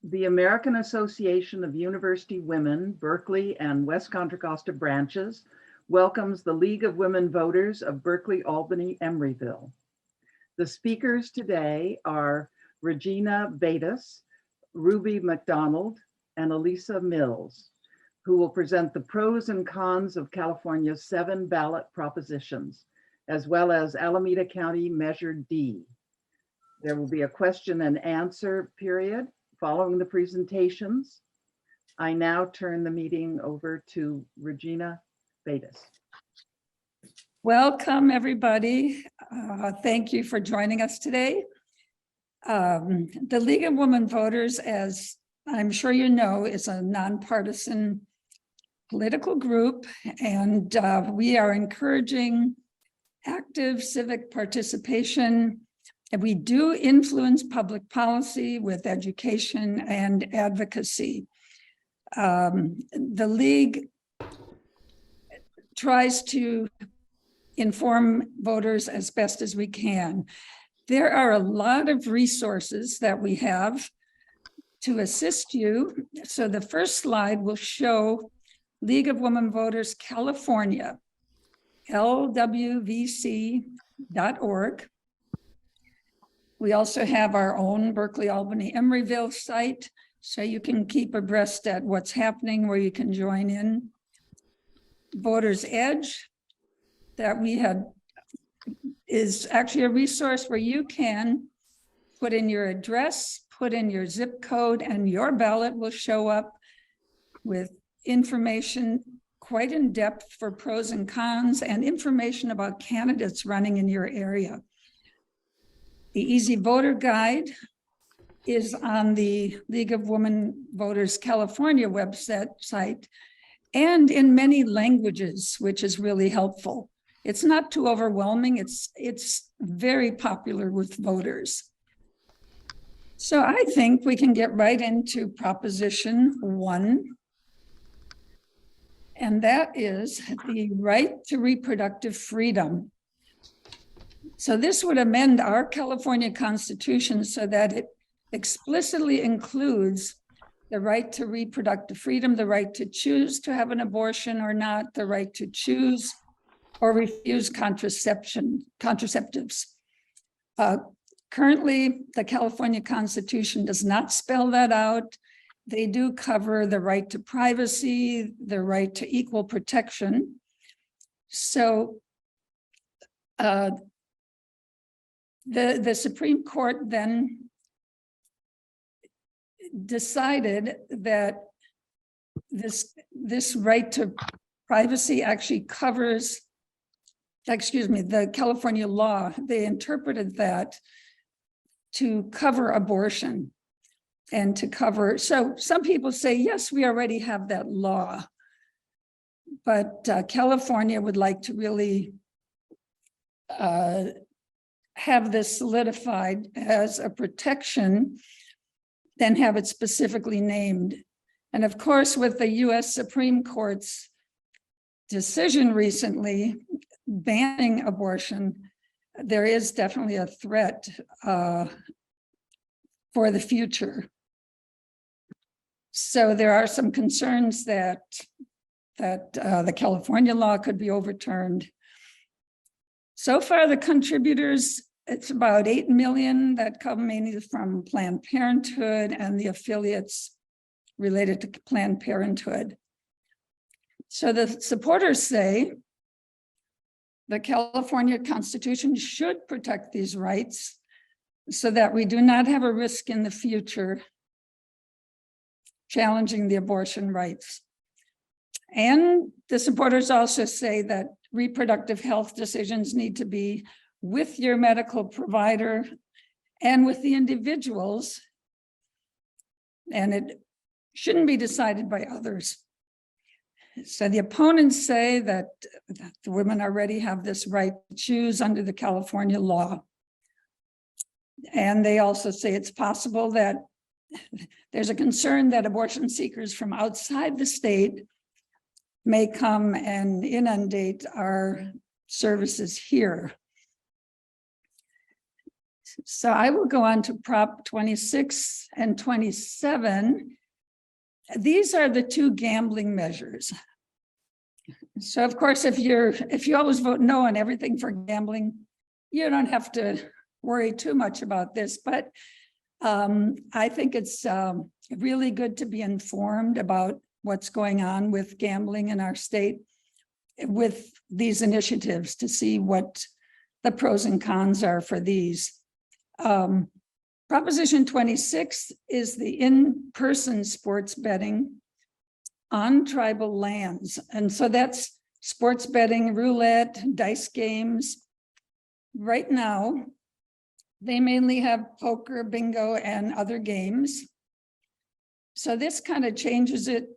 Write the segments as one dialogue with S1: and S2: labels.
S1: The American Association of University Women, Berkeley and West Contra Costa branches welcomes the League of Women Voters of Berkeley, Albany, Emeryville. The speakers today are Regina Bates, Ruby McDonald, and Elisa Mills, who will present the pros and cons of California's 7 ballot propositions, as well as Alameda County Measure D. There will be a question and answer period following the presentations. I now turn the meeting over to Regina Bates.
S2: Welcome, everybody. Thank you for joining us today. The League of Women Voters, as I'm sure you know, is a nonpartisan political group, and we are encouraging active civic participation. And we do influence public policy with education and advocacy. The League tries to inform voters as best as we can. There are a lot of resources that we have to assist you. So the first slide will show League of Women Voters California, lwvc.org. We also have our own Berkeley, Albany, Emeryville site, so you can keep abreast at what's happening, where you can join in. Voters Edge, that we had, is actually a resource where you can put in your address, put in your zip code, and your ballot will show up with information quite in depth for pros and cons and information about candidates running in your area. The Easy Voter Guide is on the League of Women Voters California website and in many languages, which is really helpful. It's not too overwhelming. It's very popular with voters. So I think we can get right into Proposition 1. And that is the right to reproductive freedom. So this would amend our California Constitution so that it explicitly includes the right to reproductive freedom, the right to choose to have an abortion or not, the right to choose or refuse contraceptives. Currently, the California Constitution does not spell that out. They do cover the right to privacy, the right to equal protection. So the Supreme Court then decided that this right to privacy actually covers, the California law. They interpreted that to cover abortion and to cover, so some people say, yes, we already have that law, but California would like to really have this solidified as a protection, then have it specifically named. And of course, with the US Supreme Court's decision recently banning abortion, there is definitely a threat for the future. So there are some concerns that the California law could be overturned. So far, the contributors, it's about 8 million that come mainly from Planned Parenthood and the affiliates related to Planned Parenthood. So the supporters say the California Constitution should protect these rights so that we do not have a risk in the future challenging the abortion rights. And the supporters also say that reproductive health decisions need to be with your medical provider and with the individuals, and it shouldn't be decided by others. So the opponents say that the women already have this right to choose under the California law. And they also say it's possible that there's a concern that abortion seekers from outside the state may come and inundate our services here. So I will go on to Prop 26 and 27. These are the two gambling measures. So of course, if you always vote no on everything for gambling, you don't have to worry too much about this, but I think it's really good to be informed about what's going on with gambling in our state with these initiatives to see what the pros and cons are for these. Proposition 26 is the in-person sports betting on tribal lands. And so that's sports betting, roulette, dice games. Right now, they mainly have poker, bingo, and other games. So this kind of changes it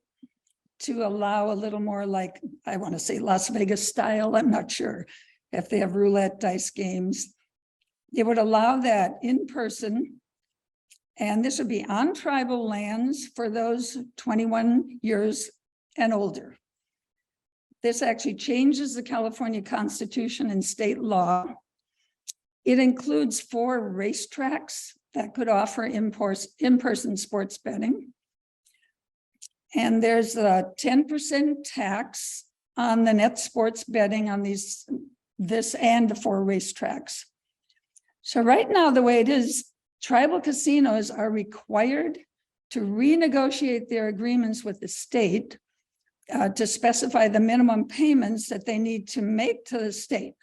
S2: to allow a little more like, I want to say Las Vegas style. I'm not sure if they have roulette, dice games. It would allow that in person. And this would be on tribal lands for those 21 years and older. This actually changes the California Constitution and state law. It includes 4 racetracks that could offer in-person sports betting. And there's a 10% tax on the net sports betting on this and the 4 racetracks. So right now, the way it is, tribal casinos are required to renegotiate their agreements with the state to specify the minimum payments that they need to make to the state.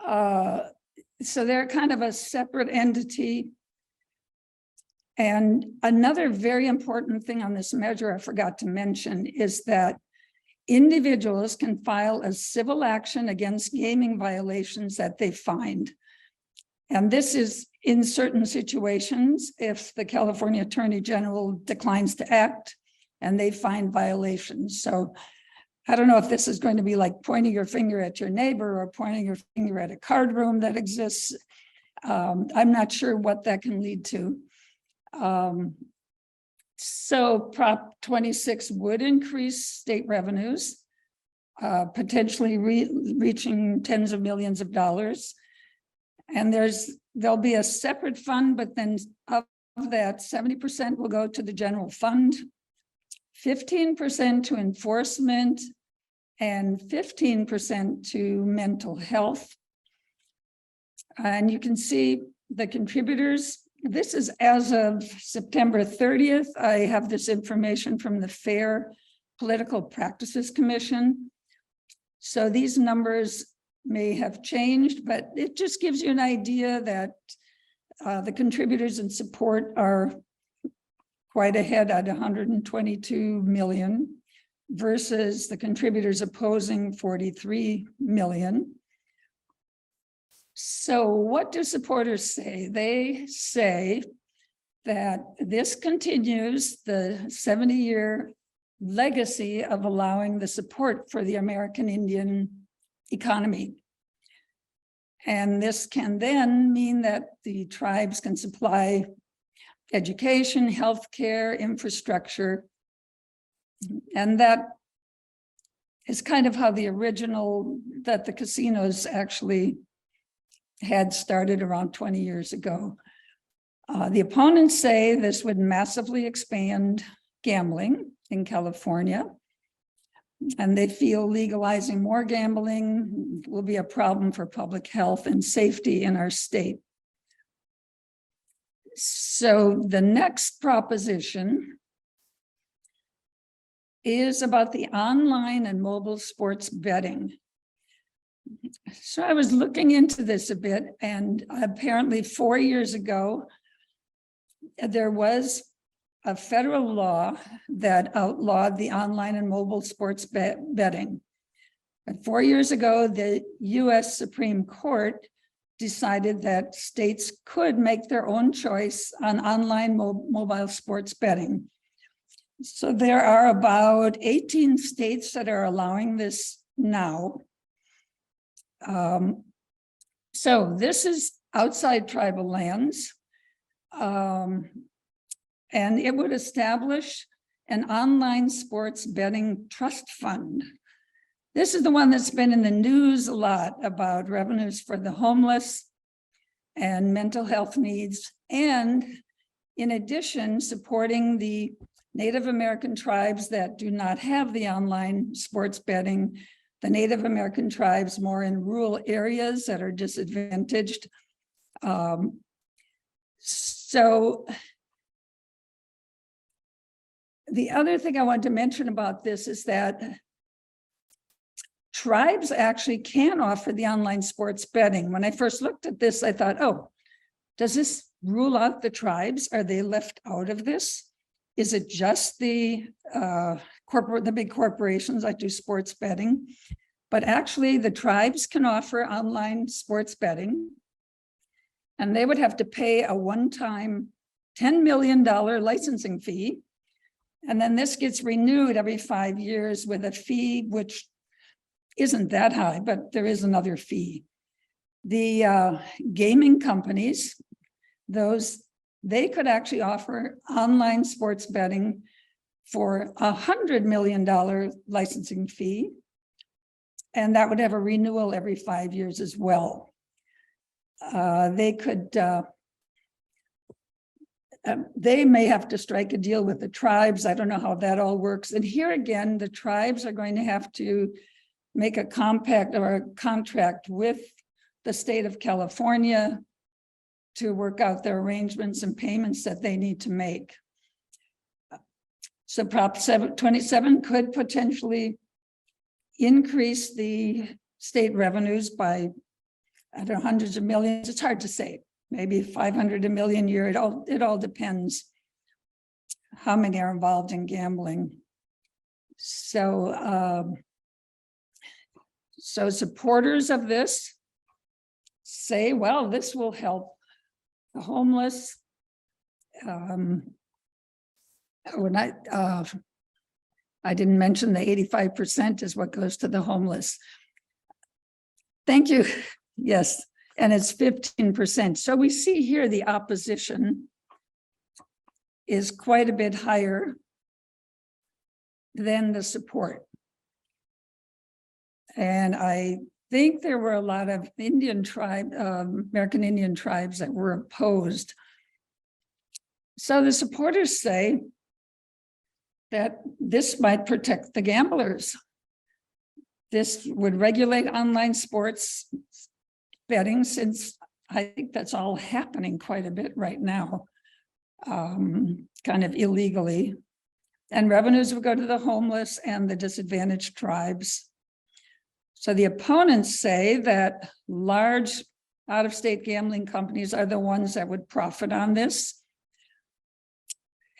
S2: So they're kind of a separate entity. And another very important thing on this measure I forgot to mention is that individuals can file a civil action against gaming violations that they find. And this is in certain situations, if the California Attorney General declines to act and they find violations. So I don't know if this is going to be like pointing your finger at your neighbor or pointing your finger at a card room that exists. I'm not sure what that can lead to. So Prop 26 would increase state revenues, potentially reaching tens of millions of dollars. And there'll be a separate fund, but then of that, 70% will go to the general fund, 15% to enforcement, and 15% to mental health. And you can see the contributors. This is as of September 30th. I have this information from the Fair Political Practices Commission. So these numbers may have changed, but it just gives you an idea that the contributors in support are quite ahead at 122 million versus the contributors opposing 43 million. So what do supporters say? They say that this continues the 70-year legacy of allowing the support for the American Indian economy. And this can then mean that the tribes can supply education, healthcare, infrastructure. And that is kind of how the original, that the casinos actually had started around 20 years ago. The opponents say this would massively expand gambling in California, and they feel legalizing more gambling will be a problem for public health and safety in our state. So the next proposition is about the online and mobile sports betting. So I was looking into this a bit, and apparently 4 years ago, there was a federal law that outlawed the online and mobile sports betting. But 4 years ago, the US Supreme Court decided that states could make their own choice on online mobile sports betting. So there are about 18 states that are allowing this now. So this is outside tribal lands. And it would establish an online sports betting trust fund. This is the one that's been in the news a lot about revenues for the homeless. and mental health needs, and in addition, supporting the Native American tribes that do not have the online sports betting, the Native American tribes more in rural areas that are disadvantaged. So the other thing I want to mention about this is that tribes actually can offer the online sports betting. When I first looked at this, I thought, oh, does this rule out the tribes? Are they left out of this? Is it just the big corporations that do sports betting? But actually the tribes can offer online sports betting, and they would have to pay a one-time $10 million licensing fee. And then this gets renewed every 5 years with a fee, which isn't that high, but there is another fee. The gaming companies, they could actually offer online sports betting for $100 million licensing fee. And that would have a renewal every 5 years as well. They may have to strike a deal with the tribes. I don't know how that all works. And here again, the tribes are going to have to make a compact or a contract with the state of California to work out their arrangements and payments that they need to make. So Prop 27 could potentially increase the state revenues by, I don't know, hundreds of millions. It's hard to say, maybe 500 million a year. It all depends how many are involved in gambling. So, so supporters of this say, well, this will help the homeless. I didn't mention the 85% is what goes to the homeless. Thank you. Yes, and it's 15%. So we see here the opposition is quite a bit higher than the support. And I think there were a lot of American Indian tribes that were opposed. So the supporters say that this might protect the gamblers. This would regulate online sports betting, since I think that's all happening quite a bit right now, kind of illegally. And revenues would go to the homeless and the disadvantaged tribes. So the opponents say that large out-of-state gambling companies are the ones that would profit on this,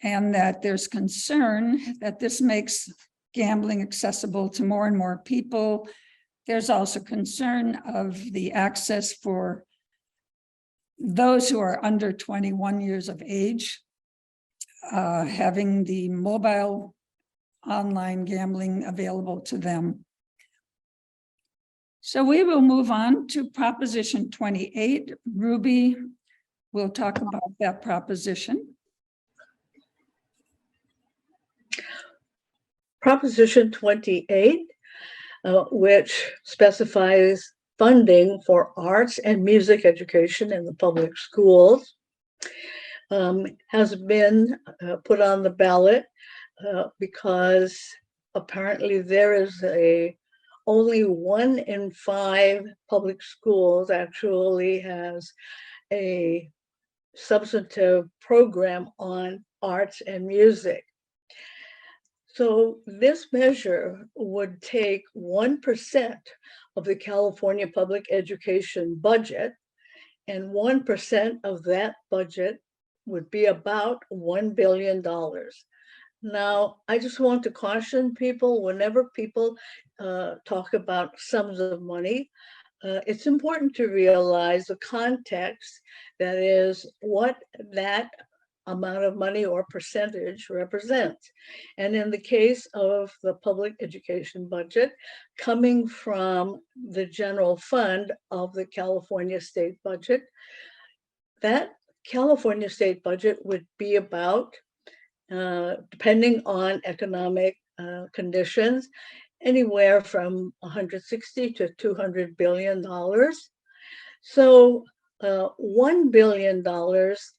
S2: and that there's concern that this makes gambling accessible to more and more people. There's also concern of the access for those who are under 21 years of age, having the mobile online gambling available to them. So we will move on to Proposition 28. Ruby will talk about that proposition.
S3: Proposition 28, which specifies funding for arts and music education in the public schools, has been put on the ballot because apparently there is only 1 in 5 public schools actually has a substantive program on arts and music. So this measure would take 1% of the California public education budget, and 1% of that budget would be about $1 billion. Now, I just want to caution people, whenever people talk about sums of money, it's important to realize the context, that is what that amount of money or percentage represents. And in the case of the public education budget, coming from the general fund of the California state budget, that California state budget would be about, depending on economic conditions, anywhere from $160 to $200 billion. So $1 billion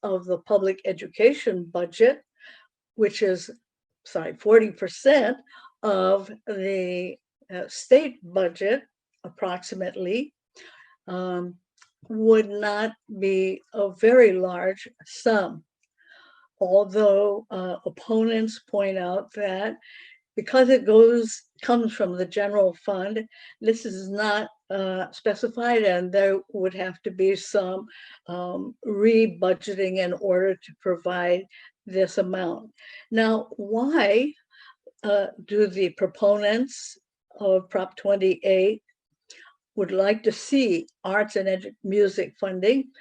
S3: of the public education budget, which is, 40% of the state budget, approximately, would not be a very large sum. Although opponents point out that because it comes from the general fund, this is not specified, and there would have to be some re-budgeting in order to provide this amount. Now, why do the proponents of Prop 28 would like to see arts and music funding?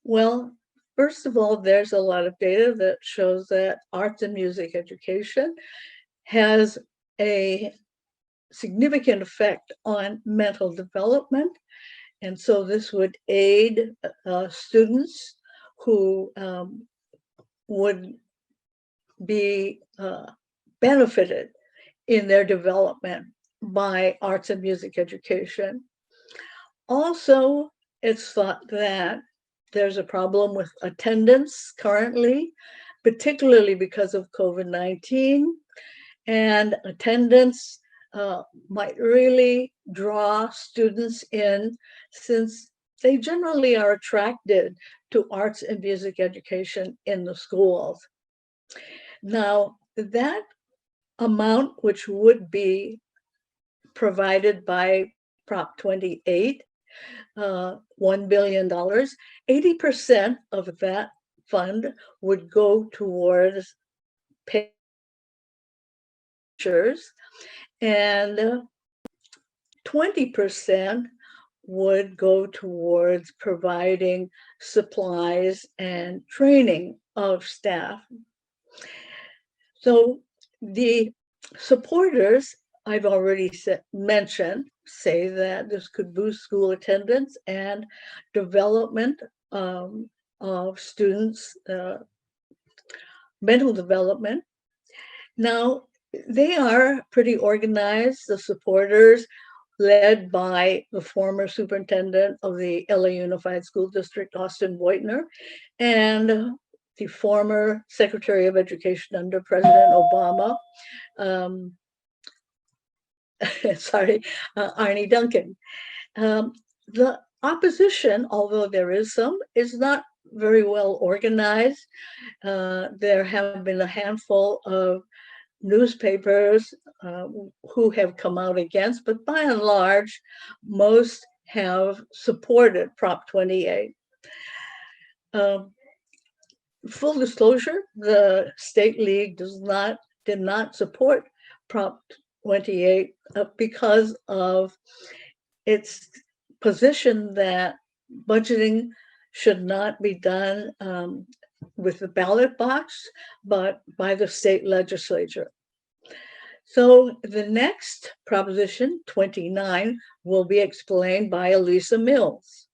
S3: Well, first of all, there's a lot of data that shows that arts and music education has a significant effect on mental development. And so this would aid students who would be benefited in their development by arts and music education. Also, it's thought that there's a problem with attendance currently, particularly because of COVID-19, and attendance might really draw students in, since they generally are attracted to arts and music education in the schools. Now, that amount, which would be provided by Prop 28, $1 billion, 80% of that fund would go towards teachers, and 20% would go towards providing supplies and training of staff. So the supporters, I've already mentioned, say that this could boost school attendance and development of students' mental development. Now, they are pretty organized, the supporters, led by the former superintendent of the LA Unified School District, Austin Boitner, and the former Secretary of Education under President Obama, Arnie Duncan. The opposition, although there is some, is not very well organized. There have been a handful of newspapers who have come out against, but by and large, most have supported Prop 28. Full disclosure, the State League did not support Prop 28 because of its position that budgeting should not be done with the ballot box, but by the state legislature. So the next Proposition 29 will be explained by Elisa Mills.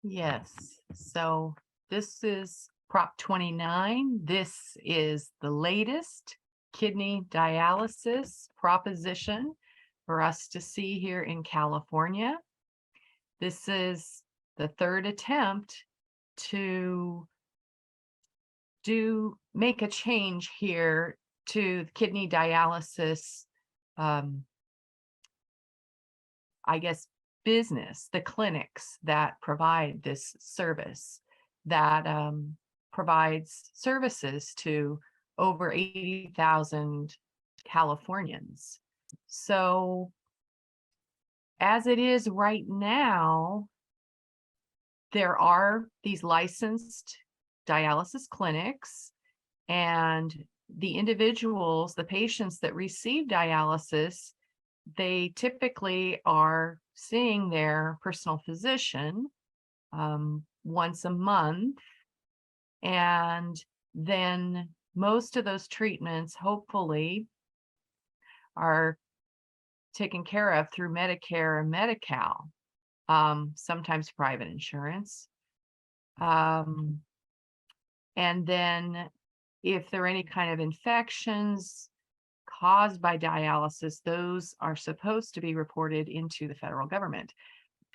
S4: Yes, so this is Prop 29. This is the latest kidney dialysis proposition for us to see here in California. This is the third attempt to make a change here to kidney dialysis, I guess, business, the clinics that provide this service, that provides services to over 80,000 Californians. So as it is right now, there are these licensed dialysis clinics, and the individuals, the patients that receive dialysis, they typically are seeing their personal physician once a month, and then most of those treatments hopefully are taken care of through Medicare and Medi-Cal, sometimes private insurance. And then if there are any kind of infections caused by dialysis, those are supposed to be reported into the federal government.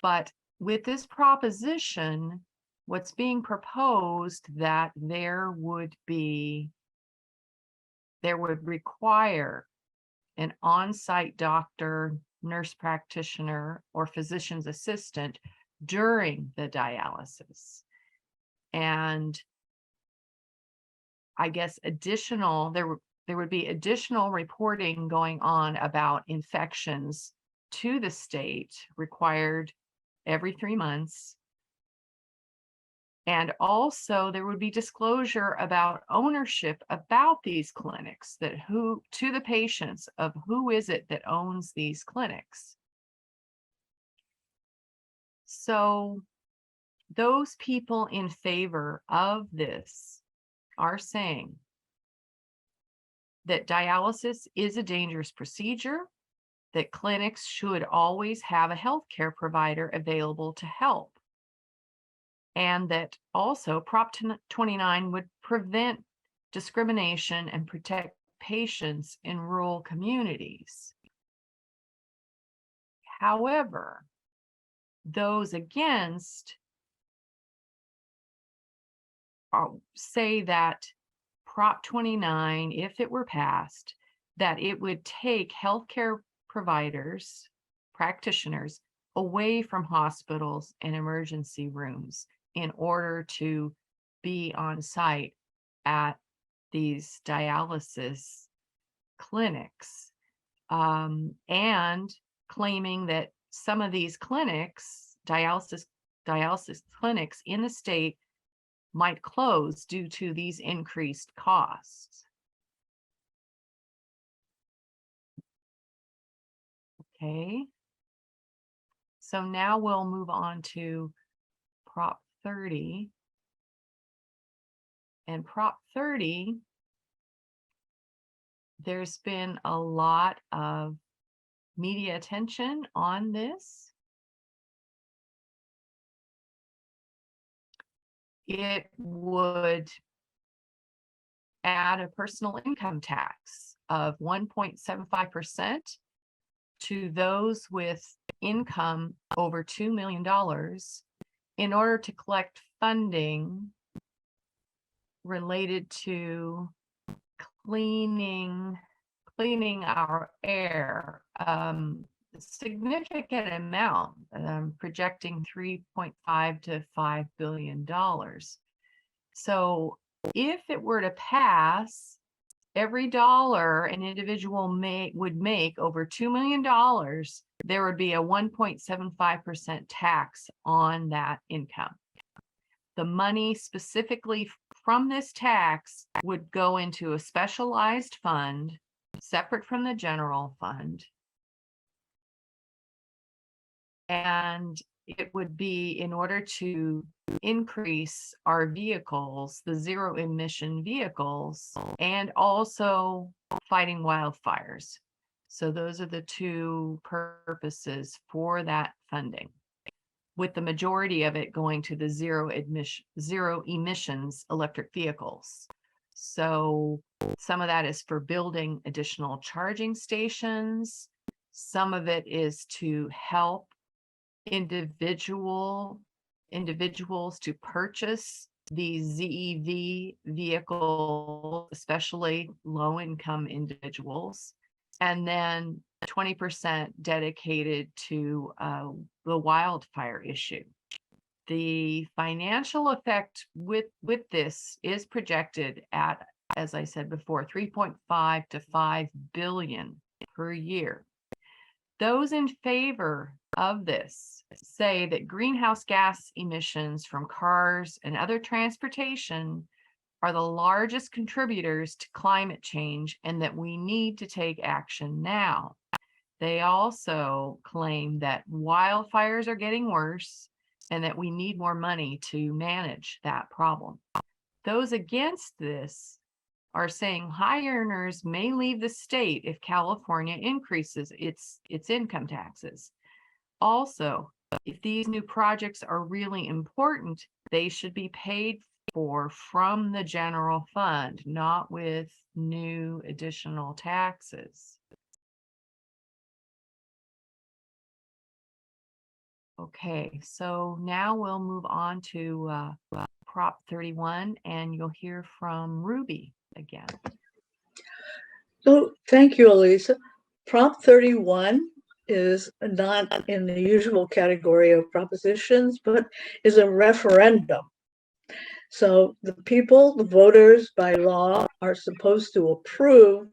S4: But with this proposition, what's being proposed that there would require an on-site doctor, nurse practitioner, or physician's assistant during the dialysis. And I guess there would be additional reporting going on about infections to the state required every 3 months. And also there would be disclosure about ownership about these clinics, to the patients of who is it that owns these clinics. So those people in favor of this are saying that dialysis is a dangerous procedure, that clinics should always have a healthcare provider available to help, and that also Prop 29 would prevent discrimination and protect patients in rural communities. However, those against say that Prop 29, if it were passed, that it would take healthcare providers, practitioners, away from hospitals and emergency rooms in order to be on site at these dialysis clinics, and claiming that some of these clinics, dialysis clinics in the state, might close due to these increased costs. Okay. So now we'll move on to Prop 30. And Prop 30, there's been a lot of media attention on this. It would add a personal income tax of 1.75% to those with income over $2 million in order to collect funding related to cleaning our air. Significant amount, projecting $3.5 to $5 billion. So if it were to pass, every dollar an individual would make over $2 million, there would be a 1.75% tax on that income. The money specifically from this tax would go into a specialized fund separate from the general fund. And it would be in order to increase our vehicles, the zero emission vehicles, and also fighting wildfires. So those are the two purposes for that funding, with the majority of it going to the zero emissions electric vehicles. So some of that is for building additional charging stations. Some of it is to help individuals to purchase these ZEV vehicles, especially low-income individuals, and then 20% dedicated to the wildfire issue. The financial effect with this is projected at, as I said before, 3.5 to 5 billion per year. Those in favor of this say that greenhouse gas emissions from cars and other transportation are the largest contributors to climate change and that we need to take action now. They also claim that wildfires are getting worse and that we need more money to manage that problem. Those against this are saying high earners may leave the state if California increases its income taxes. Also, if these new projects are really important, they should be paid for from the general fund, not with new additional taxes. Okay, so now we'll move on to Prop 31, and you'll hear from Ruby again.
S3: So thank you, Elisa. Prop 31 is not in the usual category of propositions, but is a referendum. So the people, the voters by law, are supposed to approve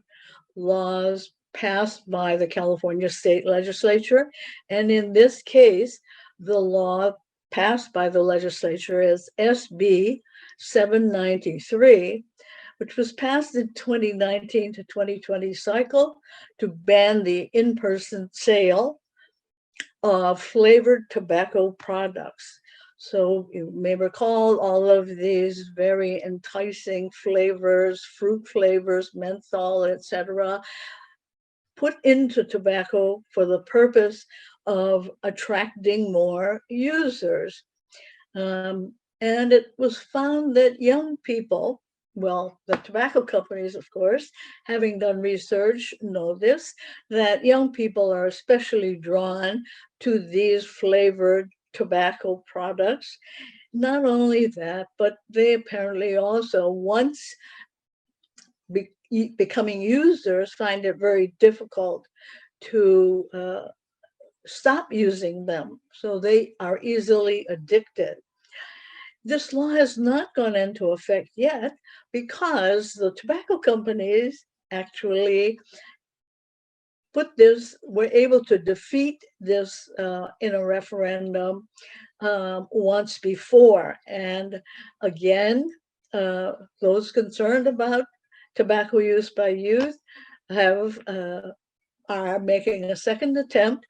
S3: laws passed by the California state legislature. And in this case, the law passed by the legislature is SB 793, which was passed in 2019 to 2020 cycle to ban the in-person sale of flavored tobacco products. So you may recall all of these very enticing flavors, fruit flavors, menthol, etc., put into tobacco for the purpose of attracting more users. And it was found that young people, well, the tobacco companies, of course, having done research, know this, that young people are especially drawn to these flavored tobacco products. Not only that, but they apparently also, once becoming users, find it very difficult to stop using them. So they are easily addicted. This law has not gone into effect yet because the tobacco companies actually were able to defeat this in a referendum once before. And again, those concerned about tobacco use by youth are making a second attempt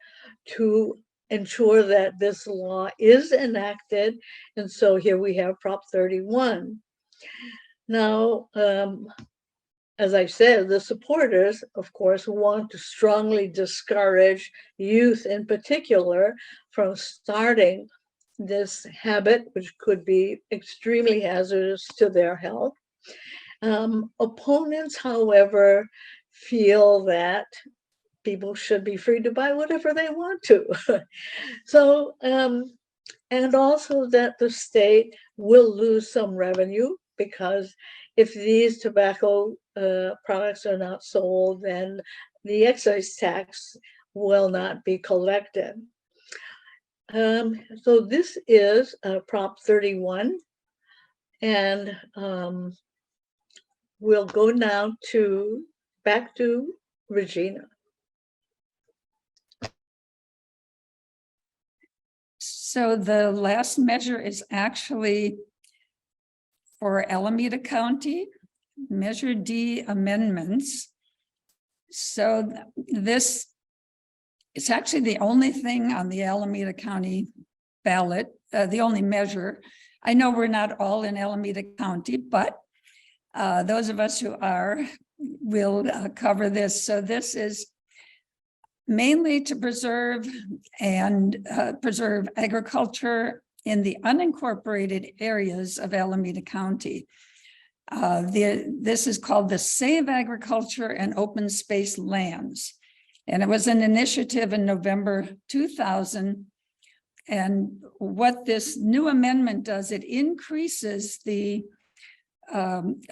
S3: to ensure that this law is enacted. And so here we have Prop 31. Now, as I said, the supporters, of course, want to strongly discourage youth in particular from starting this habit, which could be extremely hazardous to their health. Opponents, however, feel that people should be free to buy whatever they want to. So, and also that the state will lose some revenue, because if these tobacco products are not sold, then the excise tax will not be collected. So this is Prop 31, and we'll go now back to Regina.
S2: So the last measure is actually for Alameda County, Measure D amendments. So this is actually the only thing on the Alameda County ballot, the only measure. I know we're not all in Alameda County, but those of us who are will cover this. So this is mainly to preserve agriculture in the unincorporated areas of Alameda County. This is called the Save Agriculture and Open Space Lands. And it was an initiative in November 2000. And what this new amendment does, it increases the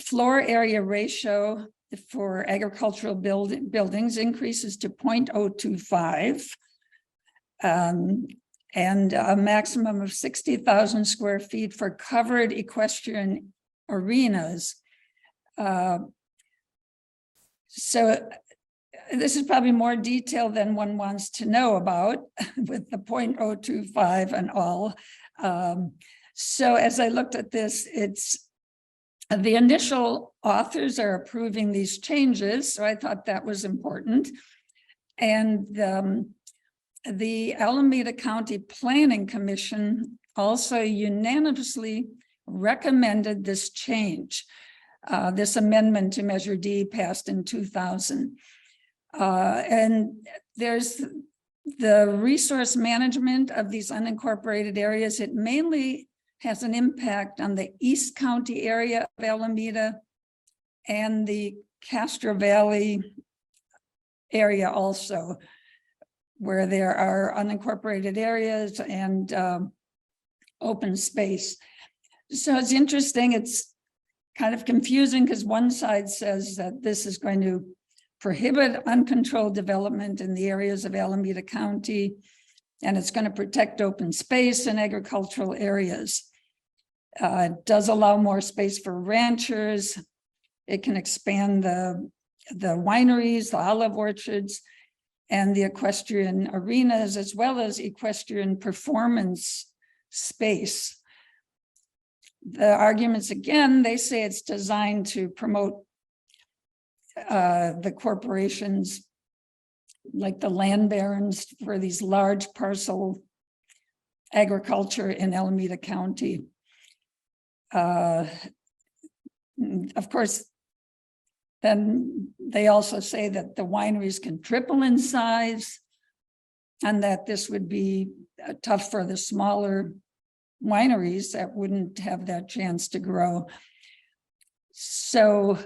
S2: floor area ratio for agricultural buildings, increases to 0.025, and a maximum of 60,000 square feet for covered equestrian arenas. So this is probably more detail than one wants to know about with the 0.025 and all. So as I looked at this, it's the initial authors are approving these changes. So I thought that was important. And the Alameda County Planning Commission also unanimously recommended this change. This amendment to Measure D passed in 2000. And there's the resource management of these unincorporated areas. It mainly has an impact on the East County area of Alameda and the Castro Valley area also, where there are unincorporated areas and open space. So it's interesting, it's kind of confusing because one side says that this is going to prohibit uncontrolled development in the areas of Alameda County, and it's going to protect open space and agricultural areas. It does allow more space for ranchers. It can expand the wineries, the olive orchards, and the equestrian arenas, as well as equestrian performance space. The arguments, again, they say it's designed to promote the corporations, like the land barons, for these large parcel agriculture in Alameda County. Of course, then they also say that the wineries can triple in size and that this would be tough for the smaller wineries that wouldn't have that chance to grow. So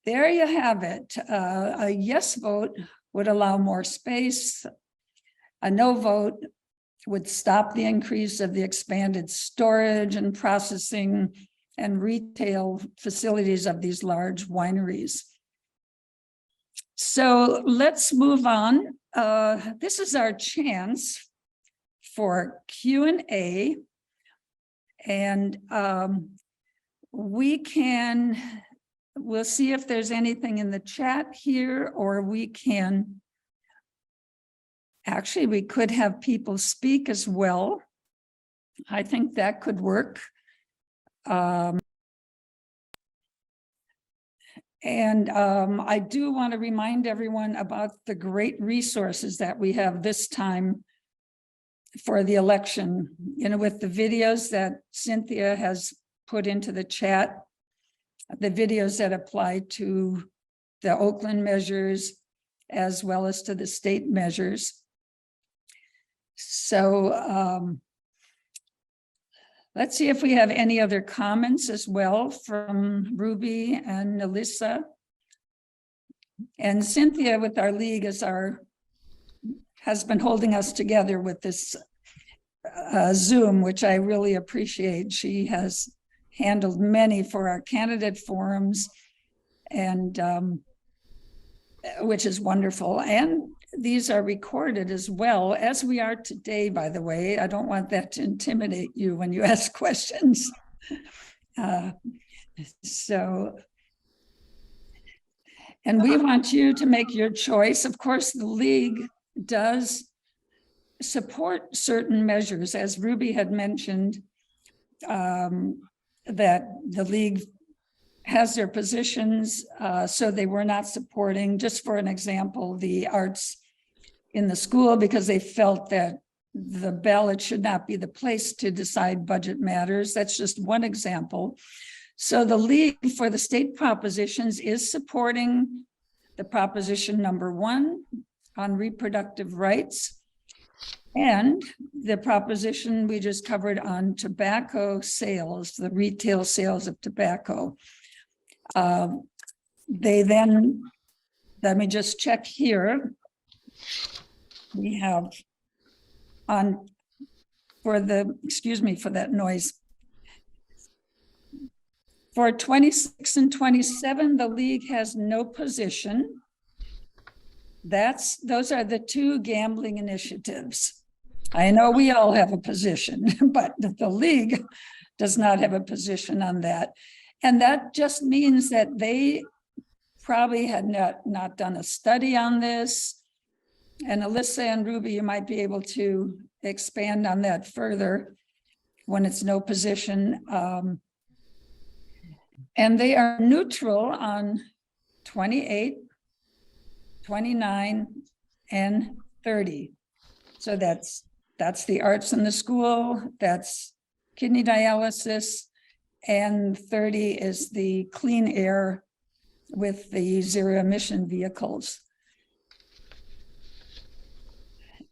S2: there you have it. A yes vote would allow more space. A no vote would stop the increase of the expanded storage and processing and retail facilities of these large wineries. So let's move on. This is our chance for Q&A, and we'll see if there's anything in the chat here, or we could have people speak as well. I think that could work. I do want to remind everyone about the great resources that we have this time for the election, with the videos that Cynthia has put into the chat, the videos that apply to the Oakland measures, as well as to the state measures. So let's see if we have any other comments as well from Ruby and Alyssa. And Cynthia with our league has been holding us together with this Zoom, which I really appreciate. She has handled many for our candidate forums, and which is wonderful. And these are recorded as well, as we are today, by the way. I don't want that to intimidate you when you ask questions. And we want you to make your choice. Of course, the league does support certain measures, as Ruby had mentioned, that the league has their positions, so they were not supporting, just for an example, the arts in the school, because they felt that the ballot should not be the place to decide budget matters. That's just one example. So the league for the state propositions is supporting the proposition number 1 on reproductive rights, and the proposition we just covered on tobacco sales, the retail sales of tobacco. They then, let me just check here. We have for that noise. For 26 and 27, the league has no position. Those are the 2 gambling initiatives. I know we all have a position, but the league does not have a position on that. And that just means that they probably had not done a study on this. And Alyssa and Ruby, you might be able to expand on that further when it's no position. And they are neutral on 28, 29, and 30. So that's the arts in the school, that's kidney dialysis, and 30 is the clean air with the zero emission vehicles.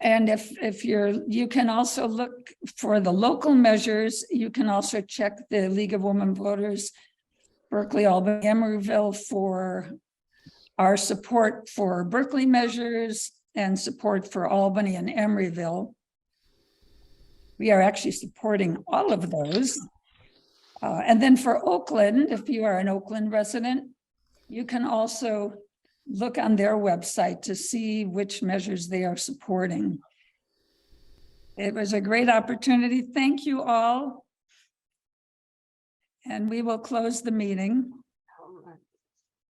S2: And if you can also look for the local measures. You can also check the League of Women Voters, Berkeley, Albany, Emeryville for our support for Berkeley measures and support for Albany and Emeryville. We are actually supporting all of those. And then for Oakland, if you are an Oakland resident, you can also look on their website to see which measures they are supporting. It was a great opportunity. Thank you all. And we will close the meeting.